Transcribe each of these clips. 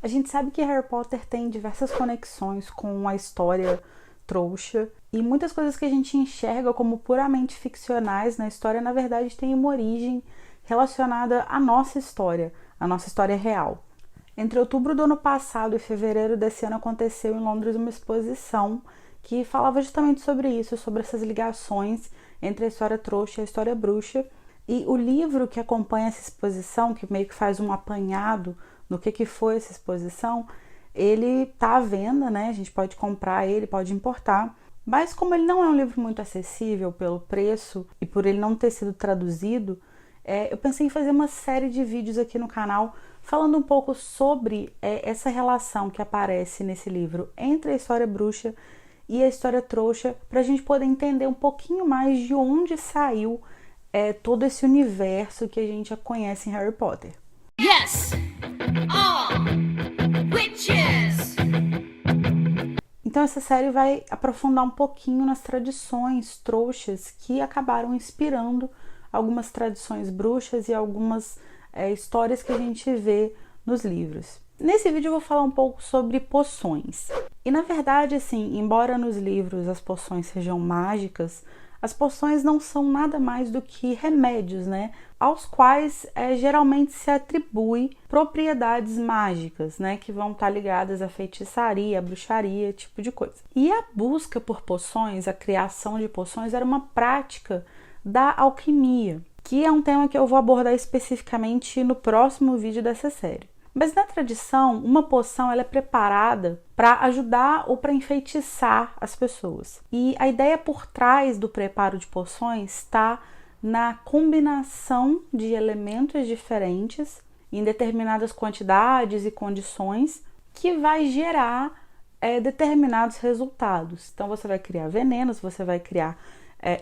A gente sabe que Harry Potter tem diversas conexões com a história trouxa e muitas coisas que a gente enxerga como puramente ficcionais na história, na verdade, têm uma origem relacionada à nossa história, a nossa história real. Entre outubro do ano passado e fevereiro desse ano aconteceu em Londres uma exposição que falava justamente sobre isso, sobre essas ligações entre a história trouxa e a história bruxa. E o livro que acompanha essa exposição, que meio que faz um apanhado no que foi essa exposição, ele tá à venda, né? A gente pode comprar ele, pode importar. Mas como ele não é um livro muito acessível pelo preço e por ele não ter sido traduzido, eu pensei em fazer uma série de vídeos aqui no canal falando um pouco sobre essa relação que aparece nesse livro entre a história bruxa e a história trouxa, para a gente poder entender um pouquinho mais de onde saiu todo esse universo que a gente já conhece em Harry Potter. Yes! All witches! Então essa série vai aprofundar um pouquinho nas tradições trouxas que acabaram inspirando algumas tradições bruxas e algumas histórias que a gente vê nos livros. Nesse vídeo eu vou falar um pouco sobre poções. E na verdade, assim, embora nos livros as poções sejam mágicas, as poções não são nada mais do que remédios, né? Aos quais geralmente se atribui propriedades mágicas, né? Que vão estar ligadas à feitiçaria, à bruxaria, tipo de coisa. E a busca por poções, a criação de poções, era uma prática da alquimia, que é um tema que eu vou abordar especificamente no próximo vídeo dessa série. Mas na tradição, uma poção ela é preparada para ajudar ou para enfeitiçar as pessoas. E a ideia por trás do preparo de poções está na combinação de elementos diferentes em determinadas quantidades e condições que vai gerar determinados resultados. Então você vai criar venenos, você vai criar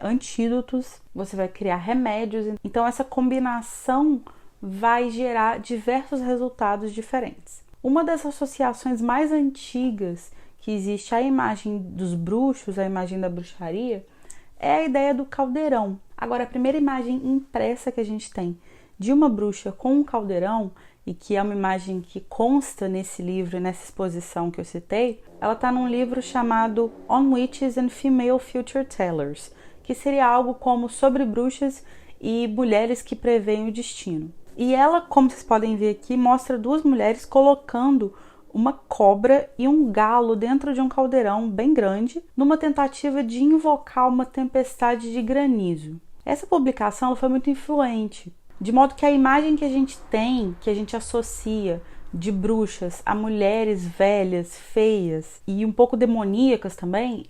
antídotos, você vai criar remédios. Então essa combinação vai gerar diversos resultados diferentes. Uma das associações mais antigas que existe à imagem dos bruxos, à imagem da bruxaria, é a ideia do caldeirão. Agora, a primeira imagem impressa que a gente tem de uma bruxa com um caldeirão, e que é uma imagem que consta nesse livro, nessa exposição que eu citei, ela está num livro chamado On Witches and Female Future Tellers, que seria algo como sobre bruxas e mulheres que preveem o destino. E ela, como vocês podem ver aqui, mostra duas mulheres colocando uma cobra e um galo dentro de um caldeirão bem grande, numa tentativa de invocar uma tempestade de granizo. Essa publicação ela foi muito influente, de modo que a imagem que a gente tem, que a gente associa de bruxas a mulheres velhas, feias e um pouco demoníacas também,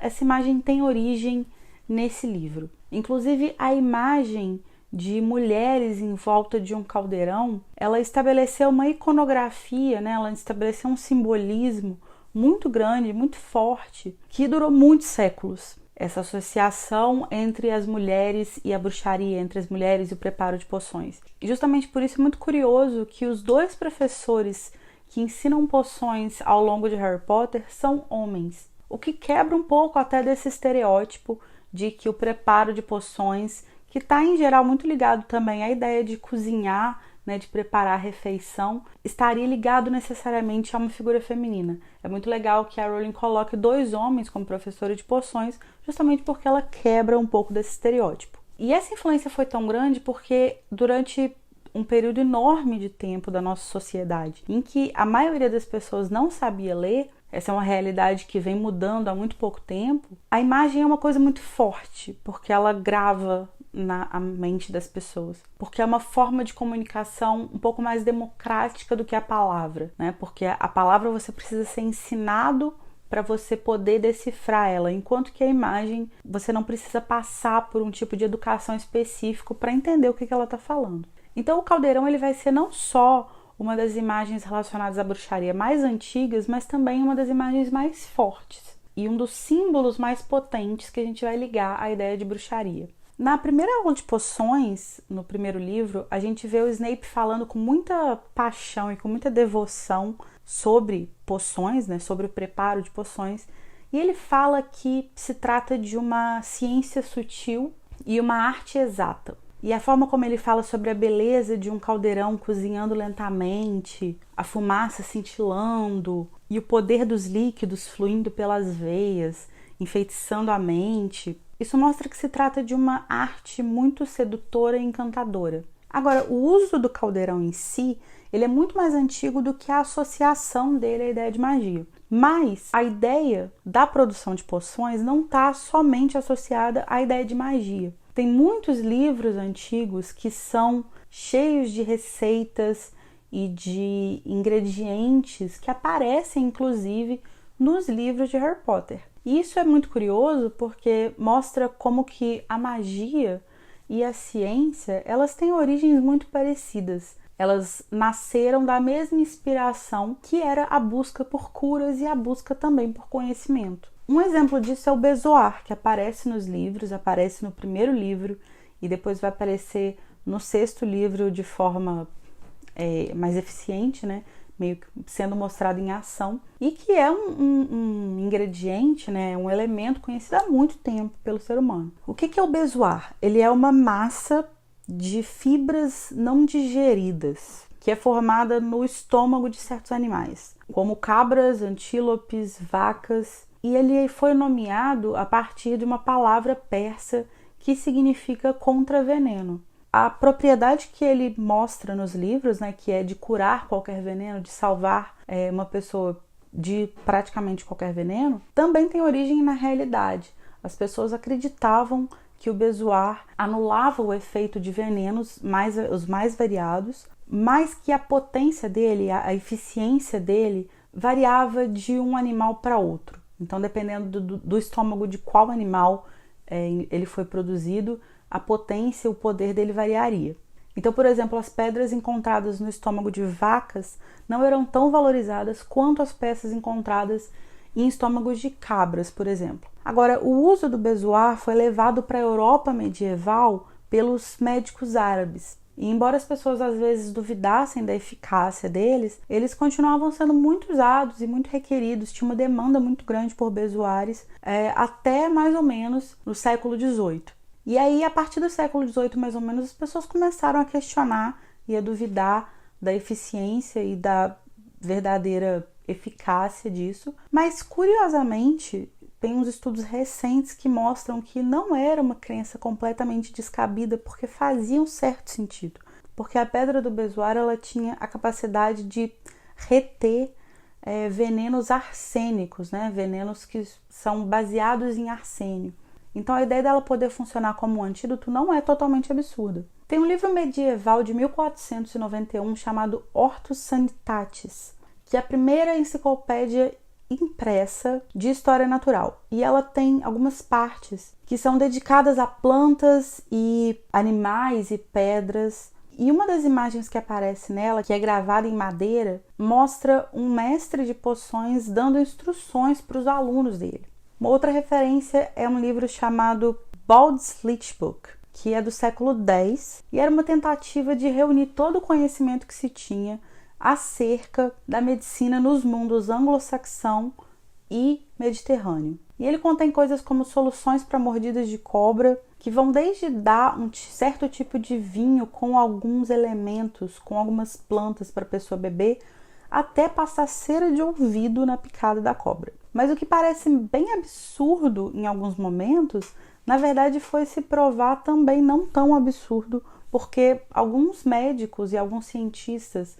essa imagem tem origem nesse livro. Inclusive a imagem de mulheres em volta de um caldeirão, ela estabeleceu uma iconografia, né? Ela estabeleceu um simbolismo muito grande, muito forte, que durou muitos séculos. Essa associação entre as mulheres e a bruxaria, entre as mulheres e o preparo de poções. E justamente por isso é muito curioso que os dois professores que ensinam poções ao longo de Harry Potter são homens, o que quebra um pouco até desse estereótipo de que o preparo de poções, que está em geral muito ligado também à ideia de cozinhar, né, de preparar a refeição, estaria ligado necessariamente a uma figura feminina. É muito legal que a Rowling coloque dois homens como professores de poções, justamente porque ela quebra um pouco desse estereótipo. E essa influência foi tão grande porque durante um período enorme de tempo da nossa sociedade, em que a maioria das pessoas não sabia ler, essa é uma realidade que vem mudando há muito pouco tempo, a imagem é uma coisa muito forte, porque ela grava na mente das pessoas, porque é uma forma de comunicação um pouco mais democrática do que a palavra, né? Porque a palavra você precisa ser ensinado para você poder decifrar ela, enquanto que a imagem você não precisa passar por um tipo de educação específico para entender o que ela está falando. Então o caldeirão ele vai ser não só uma das imagens relacionadas à bruxaria mais antigas, mas também uma das imagens mais fortes e um dos símbolos mais potentes que a gente vai ligar à ideia de bruxaria. Na primeira aula de poções, no primeiro livro, a gente vê o Snape falando com muita paixão e com muita devoção sobre poções, né, sobre o preparo de poções, e ele fala que se trata de uma ciência sutil e uma arte exata. E a forma como ele fala sobre a beleza de um caldeirão cozinhando lentamente, a fumaça cintilando e o poder dos líquidos fluindo pelas veias, enfeitiçando a mente. Isso mostra que se trata de uma arte muito sedutora e encantadora. Agora, o uso do caldeirão em si, ele é muito mais antigo do que a associação dele à ideia de magia. Mas a ideia da produção de poções não está somente associada à ideia de magia. Tem muitos livros antigos que são cheios de receitas e de ingredientes que aparecem, inclusive, nos livros de Harry Potter. E isso é muito curioso porque mostra como que a magia e a ciência, elas têm origens muito parecidas. Elas nasceram da mesma inspiração que era a busca por curas e a busca também por conhecimento. Um exemplo disso é o bezoar, que aparece nos livros, aparece no primeiro livro e depois vai aparecer no sexto livro de forma mais eficiente, né? Meio que sendo mostrado em ação, e que é um ingrediente, né? Um elemento conhecido há muito tempo pelo ser humano. O que é o bezoar? Ele é uma massa de fibras não digeridas, que é formada no estômago de certos animais, como cabras, antílopes, vacas, e ele foi nomeado a partir de uma palavra persa que significa contra-veneno. A propriedade que ele mostra nos livros, né, que é de curar qualquer veneno, de salvar uma pessoa de praticamente qualquer veneno, também tem origem na realidade. As pessoas acreditavam que o bezoar anulava o efeito de venenos, os mais variados, mas que a potência dele, a eficiência dele, variava de um animal para outro. Então, dependendo do estômago de qual animal ele foi produzido, a potência, o poder dele variaria. Então, por exemplo, as pedras encontradas no estômago de vacas não eram tão valorizadas quanto as peças encontradas em estômagos de cabras, por exemplo. Agora, o uso do bezoar foi levado para a Europa medieval pelos médicos árabes. E embora as pessoas às vezes duvidassem da eficácia deles, eles continuavam sendo muito usados e muito requeridos. Tinha uma demanda muito grande por bezoares até mais ou menos no século XVIII. E aí, a partir do século XVIII, mais ou menos, as pessoas começaram a questionar e a duvidar da eficiência e da verdadeira eficácia disso. Mas, curiosamente, tem uns estudos recentes que mostram que não era uma crença completamente descabida, porque fazia um certo sentido. Porque a pedra do bezoar, ela tinha a capacidade de reter venenos arsênicos, né? Venenos que são baseados em arsênio. Então a ideia dela poder funcionar como um antídoto não é totalmente absurda. Tem um livro medieval de 1491 chamado Hortus Sanitatis, que é a primeira enciclopédia impressa de história natural. E ela tem algumas partes que são dedicadas a plantas e animais e pedras. E uma das imagens que aparece nela, que é gravada em madeira, mostra um mestre de poções dando instruções para os alunos dele. Uma outra referência é um livro chamado Bald's Leech Book, que é do século X, e era uma tentativa de reunir todo o conhecimento que se tinha acerca da medicina nos mundos anglo-saxão e mediterrâneo. E ele contém coisas como soluções para mordidas de cobra, que vão desde dar um certo tipo de vinho com alguns elementos, com algumas plantas para a pessoa beber, até passar cera de ouvido na picada da cobra. Mas o que parece bem absurdo em alguns momentos, na verdade foi se provar também não tão absurdo, porque alguns médicos e alguns cientistas,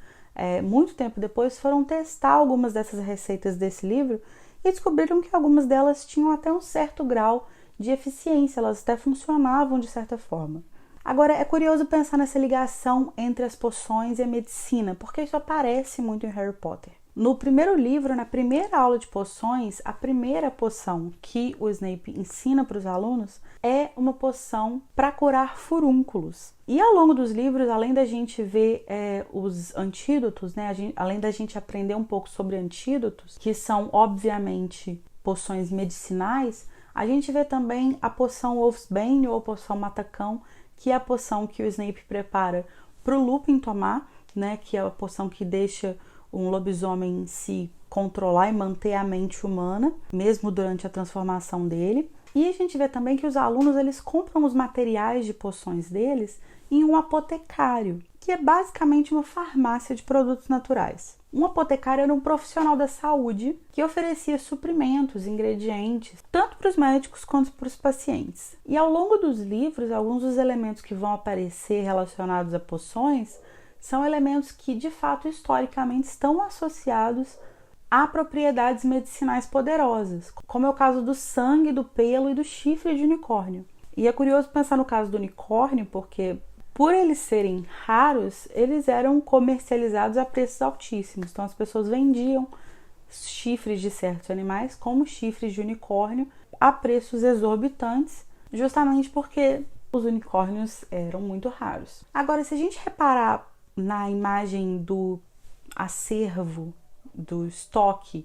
muito tempo depois, foram testar algumas dessas receitas desse livro e descobriram que algumas delas tinham até um certo grau de eficiência, elas até funcionavam de certa forma. Agora, é curioso pensar nessa ligação entre as poções e a medicina, porque isso aparece muito em Harry Potter. No primeiro livro, na primeira aula de poções, a primeira poção que o Snape ensina para os alunos é uma poção para curar furúnculos. E ao longo dos livros, além da gente ver os antídotos, né, além da gente aprender um pouco sobre antídotos, que são, obviamente, poções medicinais, a gente vê também a poção Wolfsbane ou a poção Matacão, que é a poção que o Snape prepara para o Lupin tomar, né, que é a poção que deixa um lobisomem em si controlar e manter a mente humana, mesmo durante a transformação dele. E a gente vê também que os alunos eles compram os materiais de poções deles em um apotecário, que é basicamente uma farmácia de produtos naturais. Um apotecário era um profissional da saúde que oferecia suprimentos, ingredientes, tanto para os médicos quanto para os pacientes. E ao longo dos livros, alguns dos elementos que vão aparecer relacionados a poções são elementos que, de fato, historicamente estão associados a propriedades medicinais poderosas, como é o caso do sangue, do pelo e do chifre de unicórnio. E é curioso pensar no caso do unicórnio, porque por eles serem raros, eles eram comercializados a preços altíssimos. Então as pessoas vendiam chifres de certos animais, como chifres de unicórnio, a preços exorbitantes, justamente porque os unicórnios eram muito raros. Agora, se a gente reparar na imagem do acervo, do estoque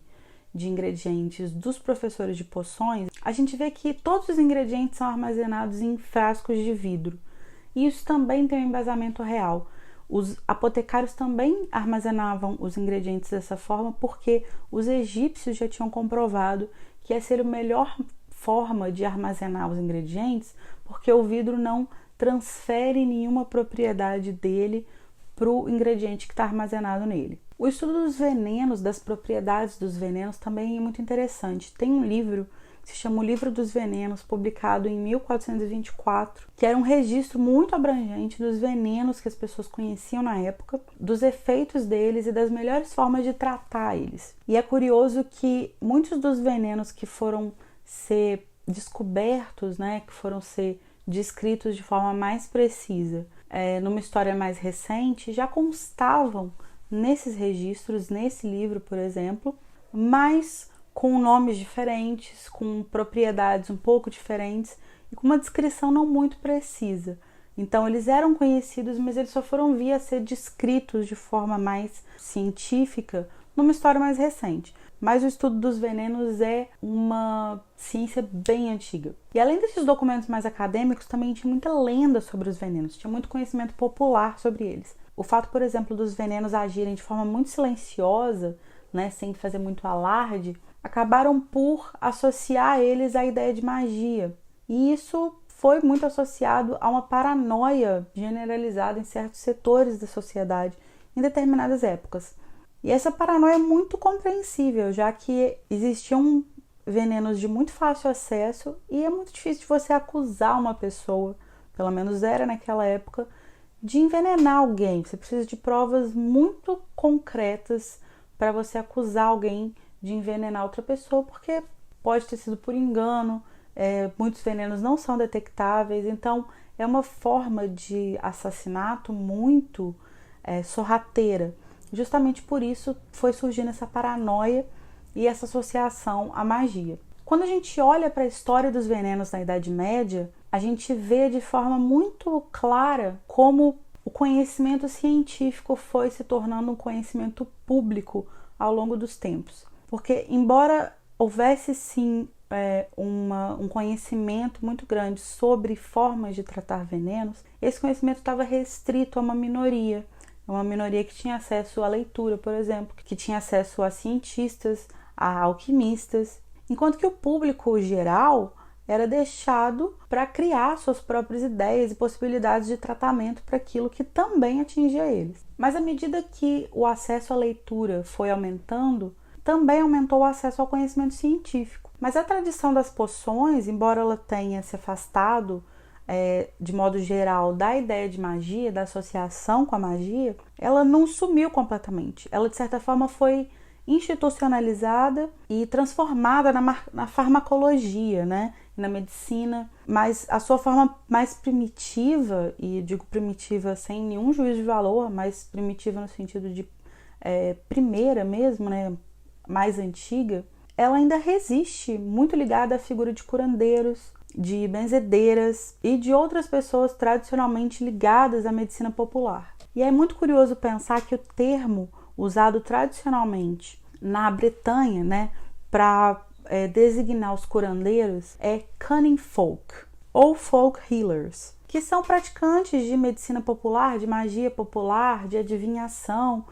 de ingredientes dos professores de poções, a gente vê que todos os ingredientes são armazenados em frascos de vidro. E isso também tem um embasamento real. Os apotecários também armazenavam os ingredientes dessa forma porque os egípcios já tinham comprovado que essa era a melhor forma de armazenar os ingredientes, porque o vidro não transfere nenhuma propriedade dele para o ingrediente que está armazenado nele. O estudo dos venenos, das propriedades dos venenos, também é muito interessante. Tem um livro que se chama O Livro dos Venenos, publicado em 1424, que era um registro muito abrangente dos venenos que as pessoas conheciam na época, dos efeitos deles e das melhores formas de tratar eles. E é curioso que muitos dos venenos que foram ser descobertos, que foram ser descritos de forma mais precisa, numa história mais recente, já constavam nesses registros, nesse livro, por exemplo, mas com nomes diferentes, com propriedades um pouco diferentes e com uma descrição não muito precisa. Então, eles eram conhecidos, mas eles só foram vir a ser descritos de forma mais científica numa história mais recente. Mas o estudo dos venenos é uma ciência bem antiga. E além desses documentos mais acadêmicos, também tinha muita lenda sobre os venenos, tinha muito conhecimento popular sobre eles. O fato, por exemplo, dos venenos agirem de forma muito silenciosa, sem fazer muito alarde, acabaram por associar eles à ideia de magia. E isso foi muito associado a uma paranoia generalizada em certos setores da sociedade em determinadas épocas. E essa paranoia é muito compreensível, já que existiam venenos de muito fácil acesso e é muito difícil de você acusar uma pessoa, pelo menos era naquela época, de envenenar alguém. Você precisa de provas muito concretas para você acusar alguém de envenenar outra pessoa, porque pode ter sido por engano, muitos venenos não são detectáveis, então é uma forma de assassinato muito sorrateira. Justamente por isso foi surgindo essa paranoia e essa associação à magia. Quando a gente olha para a história dos venenos na Idade Média, a gente vê de forma muito clara como o conhecimento científico foi se tornando um conhecimento público ao longo dos tempos. Porque, embora houvesse sim um conhecimento muito grande sobre formas de tratar venenos, esse conhecimento estava restrito a uma minoria que tinha acesso à leitura, por exemplo, que tinha acesso a cientistas, a alquimistas, enquanto que o público geral era deixado para criar suas próprias ideias e possibilidades de tratamento para aquilo que também atingia eles. Mas à medida que o acesso à leitura foi aumentando, também aumentou o acesso ao conhecimento científico. Mas a tradição das poções, embora ela tenha se afastado de modo geral da ideia de magia, da associação com a magia, ela não sumiu completamente. Ela, de certa forma, foi institucionalizada e transformada na farmacologia, na medicina, mas a sua forma mais primitiva, e digo primitiva sem nenhum juízo de valor, mas primitiva no sentido de primeira mesmo, mais antiga, ela ainda resiste muito ligada à figura de curandeiros, de benzedeiras e de outras pessoas tradicionalmente ligadas à medicina popular. E é muito curioso pensar que o termo usado tradicionalmente na Bretanha, para designar os curandeiros é cunning folk ou folk healers, que são praticantes de medicina popular, de magia popular, de adivinhação,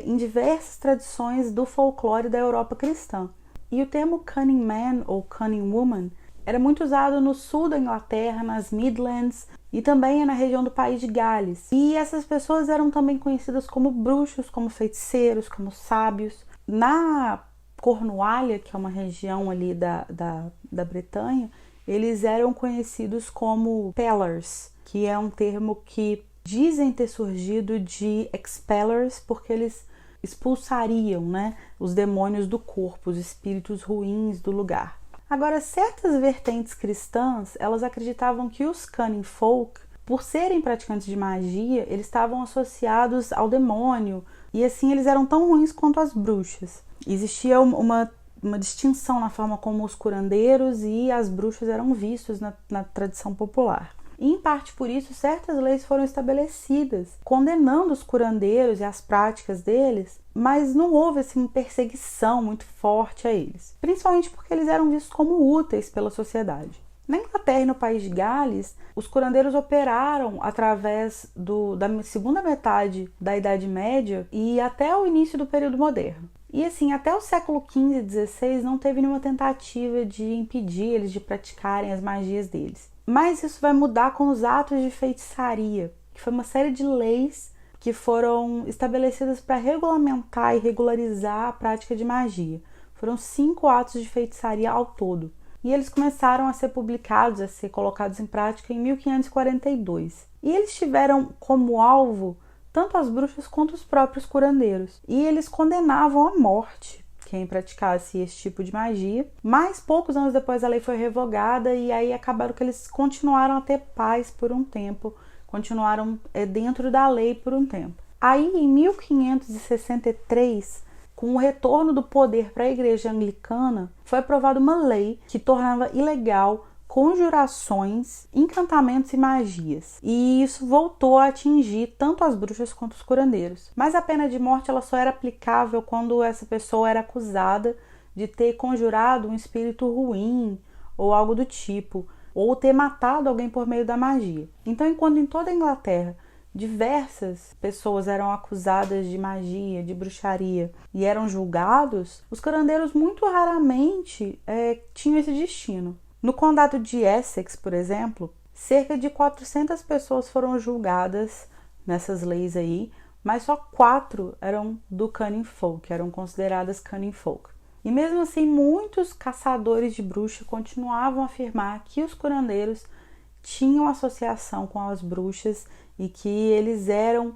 em diversas tradições do folclore da Europa cristã. E o termo cunning man ou cunning woman era muito usado no sul da Inglaterra, nas Midlands e também na região do país de Gales. E essas pessoas eram também conhecidas como bruxos, como feiticeiros, como sábios. Na Cornualha, que é uma região ali da Bretanha, eles eram conhecidos como Pellars, que é um termo que dizem ter surgido de expellers, porque eles expulsariam, né, os demônios do corpo, os espíritos ruins do lugar. Agora, certas vertentes cristãs, elas acreditavam que os cunning folk, por serem praticantes de magia, eles estavam associados ao demônio, e assim eles eram tão ruins quanto as bruxas. Existia uma distinção na forma como os curandeiros e as bruxas eram vistos na tradição popular. E, em parte por isso, certas leis foram estabelecidas, condenando os curandeiros e as práticas deles, mas não houve assim, perseguição muito forte a eles, principalmente porque eles eram vistos como úteis pela sociedade. Na Inglaterra e no país de Gales, os curandeiros operaram através da segunda metade da Idade Média e até o início do período moderno. E assim, até o século XV e XVI não teve nenhuma tentativa de impedir eles de praticarem as magias deles. Mas isso vai mudar com os atos de feitiçaria, que foi uma série de leis que foram estabelecidas para regulamentar e regularizar a prática de magia. Foram 5 atos de feitiçaria ao todo. E eles começaram a ser publicados, a ser colocados em prática em 1542. E eles tiveram como alvo tanto as bruxas quanto os próprios curandeiros. E eles condenavam à morte quem praticasse esse tipo de magia. Mas poucos anos depois a lei foi revogada e aí acabaram que eles continuaram a ter paz por um tempo, continuaram dentro da lei por um tempo. Aí em 1563, com o retorno do poder para a igreja anglicana, foi aprovada uma lei que tornava ilegal conjurações, encantamentos e magias. E isso voltou a atingir tanto as bruxas quanto os curandeiros. Mas a pena de morte ela só era aplicável quando essa pessoa era acusada de ter conjurado um espírito ruim ou algo do tipo, ou ter matado alguém por meio da magia. Então, enquanto em toda a Inglaterra diversas pessoas eram acusadas de magia, de bruxaria e eram julgados, os curandeiros muito raramente tinham esse destino. No condado de Essex, por exemplo, cerca de 400 pessoas foram julgadas nessas leis aí, mas só 4 eram do cunning folk, eram consideradas cunning folk. E mesmo assim, muitos caçadores de bruxa continuavam a afirmar que os curandeiros tinham associação com as bruxas e que eles eram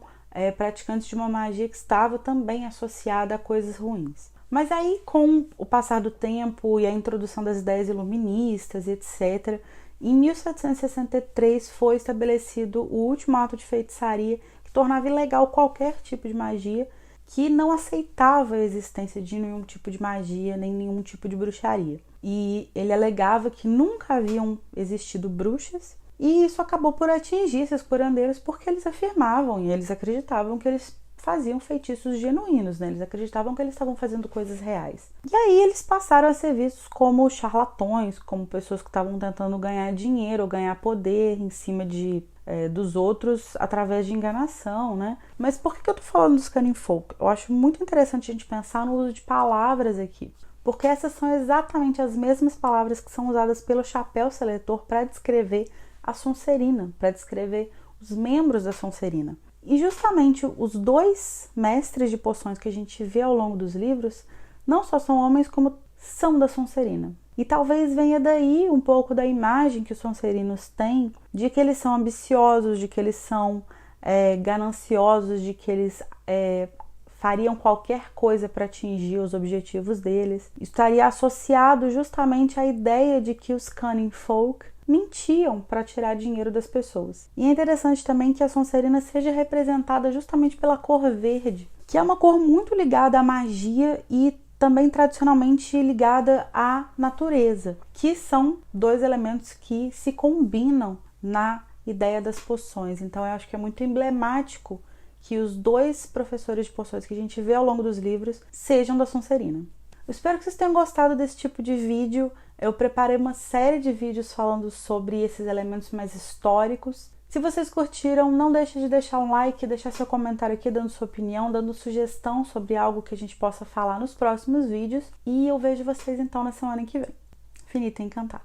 praticantes de uma magia que estava também associada a coisas ruins. Mas aí, com o passar do tempo e a introdução das ideias iluministas, etc., em 1763 foi estabelecido o último ato de feitiçaria que tornava ilegal qualquer tipo de magia que não aceitava a existência de nenhum tipo de magia, nem nenhum tipo de bruxaria. E ele alegava que nunca haviam existido bruxas, e isso acabou por atingir esses curandeiros porque eles afirmavam e eles acreditavam que eles faziam feitiços genuínos, né? Eles acreditavam que eles estavam fazendo coisas reais. E aí eles passaram a ser vistos como charlatões, como pessoas que estavam tentando ganhar dinheiro ou ganhar poder em cima dos outros através de enganação, né? Mas por que eu tô falando dos cunning folk? Eu acho muito interessante a gente pensar no uso de palavras aqui, porque essas são exatamente as mesmas palavras que são usadas pelo Chapéu Seletor para descrever a Sonserina, para descrever os membros da Sonserina. E justamente os 2 mestres de poções que a gente vê ao longo dos livros não só são homens, como são da Sonserina. E talvez venha daí um pouco da imagem que os sonserinos têm de que eles são ambiciosos, de que eles são gananciosos, de que eles fariam qualquer coisa para atingir os objetivos deles. Isso estaria associado justamente à ideia de que os cunning folk mentiam para tirar dinheiro das pessoas. E é interessante também que a Sonserina seja representada justamente pela cor verde, que é uma cor muito ligada à magia e também tradicionalmente ligada à natureza, que são 2 elementos que se combinam na ideia das poções. Então eu acho que é muito emblemático que os 2 professores de poções que a gente vê ao longo dos livros sejam da Sonserina. Eu espero que vocês tenham gostado desse tipo de vídeo. Eu preparei uma série de vídeos falando sobre esses elementos mais históricos. Se vocês curtiram, não deixe de deixar um like, deixar seu comentário aqui dando sua opinião, dando sugestão sobre algo que a gente possa falar nos próximos vídeos. E eu vejo vocês então na semana que vem. Finita Encantada.